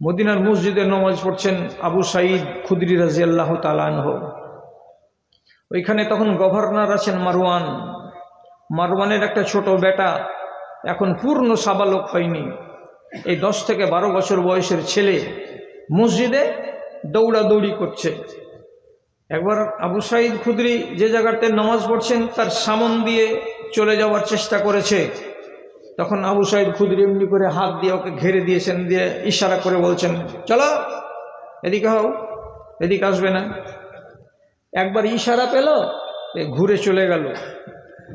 মদিনার মসজিদে নামাজ পড়ছেন আবু সাঈদ খুদরি রাদিয়াল্লাহু তাআলা আনহু। ওইখানে তখন গভর্নর আছেন মারওয়ান। মারওয়ানের একটা ছোট বেটা, এখন পূর্ণ সাবালক হয়নি, এই 10 থেকে 12 বছর বয়সের ছেলে মসজিদে দৌড়াদৌড়ি করছে। একবার আবু সাঈদ খুদরি যে জায়গাতে নামাজ পড়ছেন তার সামন দিয়ে চলে যাওয়ার চেষ্টা করেছে। তখন আবু সাঈদ খুদরি এমনি করে হাত দিয়ে ওকে ঘেরে দিয়েছেন, দিয়ে ইশারা করে বলছেন, চলো এদিকে হও, এদিকে আসবে না। একবার ইশারা পেল, ঘুরে চলে গেল।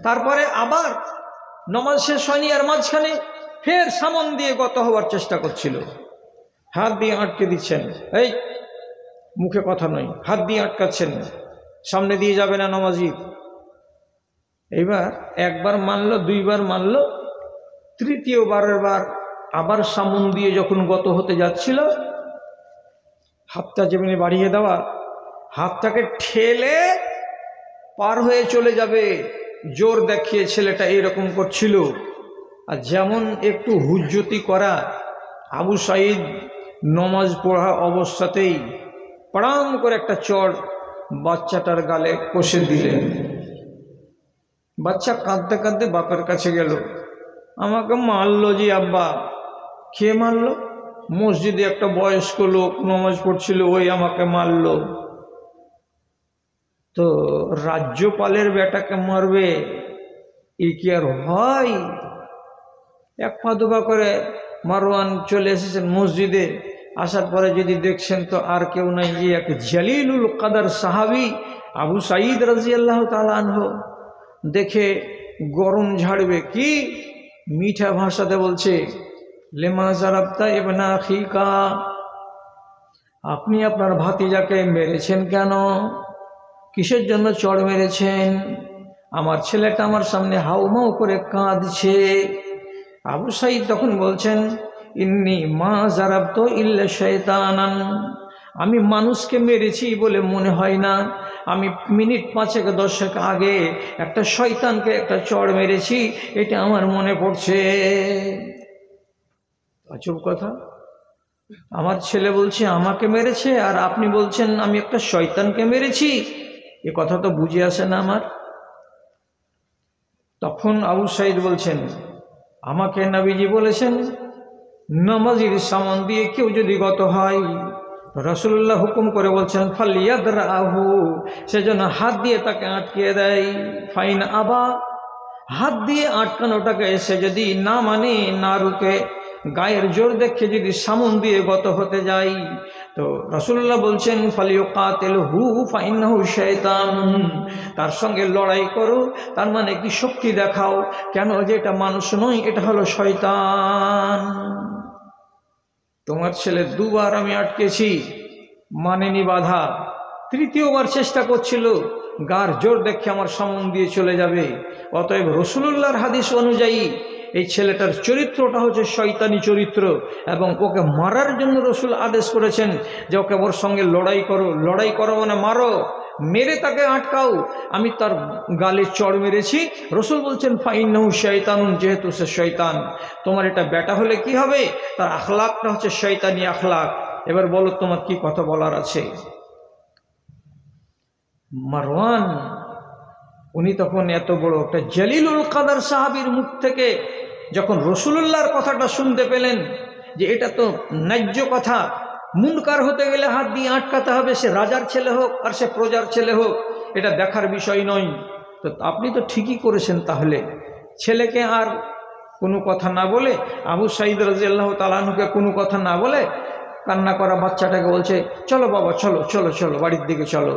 তারপরে আবার নামাজ শেষ হয়নি, আর মাঝখানে ফের সামন দিয়ে গত হওয়ার চেষ্টা করছিল, হাত দিয়ে আটকে দিচ্ছেন, এই মুখে কথা নয়, হাত দিয়ে আটকাচ্ছেন, সামনে দিয়ে যাবে না নামাজি। এইবার একবার মানলো, দুইবার মানলো, তৃতীয়বারের বার আবার সামন দিয়ে যখন গত হতে যাচ্ছিল, হাতটা যেমনি বাড়িয়ে দেওয়া, হাতটাকে ঠেলে পার হয়ে চলে যাবে জোর দেখিয়ে ছেলেটা এইরকম করছিল। আর যেমন একটু হুজ্জতি করা, আবু সাঈদ নমাজ পড়া অবস্থাতেই পড়াম করে একটা চড় বাচ্চাটার গালে কষে দিলেন। বাচ্চা কাঁদতে কাঁদতে বাপের কাছে গেল, আমাকে মারলো জি আব্বা। কে মারলো? মসজিদে একটা বয়স্ক লোক নমাজ পড়ছিল, ওই আমাকে মারলো। তো রাজ্যপালের বেটাকে মারবে, এ কি আর হয়? এক পা দুপা করে মারওয়ান চলে এসেছেন মসজিদে। আসার পরে যদি দেখছেন তো আর কেউ নাই, যে এক জালিলুল কাদার সাহাবী আবু সাঈদ রাদিয়াল্লাহু তাআলা আনহু। দেখে গরম ঝাড়বে, কি মিঠা ভাষাতে বলছে, লেমা জারাবতা ইবনা আখিকা, আপনি আপনার ভাতিজাকে মেরেছেন কেন? কিসের জন্য চড় মেরেছেন? আমার ছেলেটা আমার সামনে হাউমাউ করে কাঁদছে। আবু সাঈদ তখন বলছেন, ইন্নী মা জারাবতু ইল্লা শায়তানান, আমি মানুষকে মেরেছি বলে মনে হয় না, আমি মিনিট 5-10 আগে একটা শয়তানকে একটা চড় মেরেছি, এটা আমার মনে পড়ছে। আজব কথা, আমার ছেলে বলছে আমাকে মেরেছে, আর আপনি বলছেন আমি একটা শয়তানকে মেরেছি, এ কথা তো বুঝে আসে না আমার। তখন আবু সাঈদ বলছেন, আমাকে নবীজি বলেছেন, নামাজের সামান দিয়ে কেউ যদি গত হয়, রাসূলুল্লাহ হুকুম করে বলছেন, ফালিয়াদরাহু, সেজন্য হাত দিয়ে তাকে আটকিয়ে দেয়। ফাইন আবা, হাত দিয়ে আটকানোটাকে সে যদি না মানে, না রুকে, গায়ের জোর দেখে যদি সামন দিয়ে গত হতে যায়, তো রাসূলুল্লাহ বলছেন, ফালিয়ুকাতিলহু ফাইন্নাহু শায়তান, তার সঙ্গে লড়াই করো, তার মানে কি শক্তি দেখাও, কেন যে এটা মানুষ নয়, এটা হলো শয়তান। তোমার ছেলে 2 বার আমি আটকেছি, মানেনি বাধা, তৃতীয়বার চেষ্টা করছিল, গার জোর দেখে আমার সামন দিয়ে চলে যাবে। অতএব রাসূলুল্লাহর হাদিস অনুযায়ী এই ছেলেটার চরিত্রটা হচ্ছে শয়তানি চরিত্র, এবং ওকে মারার জন্য রাসূল আদেশ করেছেন যে ওকে ওর সঙ্গে লড়াই করো। লড়াই করো মানে মারো, মেরে তাকে আটকাও। আমি তার গালে চড় মেরেছি, রাসূল বলছেন ফাইন্নাহু শায়তানুন, যেহেতু সে শয়তান। তোমার এটা বেটা হলে কি হবে? তার আখলাকটা হচ্ছে শয়তানি আখলাক। এবার বলো তোমার কি কথা বলার আছে? মারওয়ান উনি তখন এত বড় একটা জালিলুল কাদার সাহাবীর মুখ থেকে যখন রাসূলুল্লাহর কথাটা শুনতে পেলেন যে এটা তো ন্যায্য কথা, মুনকার হতে গেলে হাত দিয়ে আটকাতে হবে, সে রাজার ছেলে হোক আর সে প্রজার ছেলে হোক, এটা দেখার বিষয় নয়। তো আপনি তো ঠিকই করেছেন। তাহলে ছেলেকে আর কোনো কথা না বলে, আবু সাঈদ রাদিয়াল্লাহু তাআলা আনহুকে কোনো কথা না বলে, কান্না করা বাচ্চাটাকে বলছে, চলো বাবা, চলো চলো চলো, বাড়ির দিকে চলো।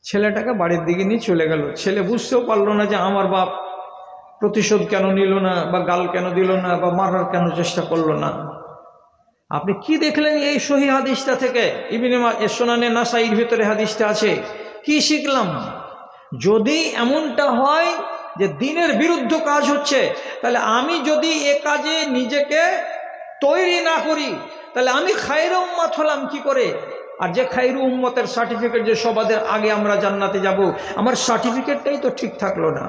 ছেলেটাকে বাড়ির দিকে নিয়ে চলে গেল। ছেলে বুঝতেও পারলো না যে আমার বাপ প্রতিশোধ কেন নিল না, বা গাল কেন দিল না, বা মারার কেন চেষ্টা করলো না। আপনি কি দেখলেন এই সহিহ হাদিসটা থেকে? ইবনে সুনানে নাসাইর ভিতরে হাদিসটা আছে। কি শিখলাম? যদি এমনটা হয় যে দিনের বিরুদ্ধ কাজ হচ্ছে, তাহলে আমি যদি এ কাজে নিজেকে তৈরি না করি, তাহলে আমি খায়রুল উম্মত হলাম কি করে? আর যে খায়রুল উম্মতের সার্টিফিকেট, যে সবাদের আগে আমরা জান্নাতে যাব, আমার সার্টিফিকেটটাই তো ঠিক থাকলো না।